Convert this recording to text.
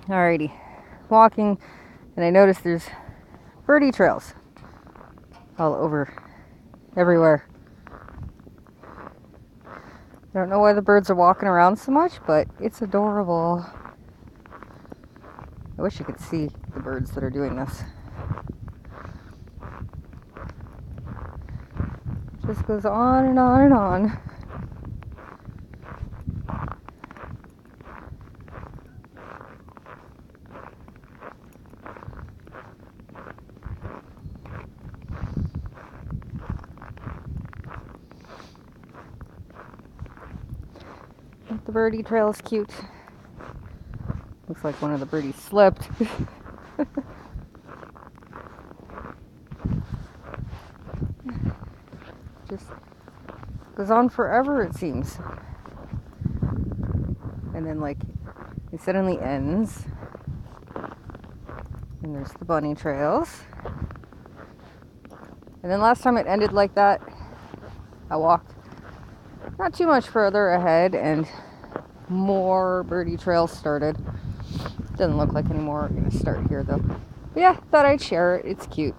Alrighty, walking, and I noticed there's birdie trails all over, everywhere. I don't know why the birds are walking around so much, but it's adorable. I wish you could see the birds that are doing this. It just goes on and on and on. The birdie trail is cute. Looks like one of the birdies slipped. Just goes on forever, it seems. And then, like, it suddenly ends. And there's the bunny trails. And then last time it ended like that, I walked not too much further ahead and more birdie trails started. Doesn't look like any more are gonna start here though. But yeah, thought I'd share it. It's cute.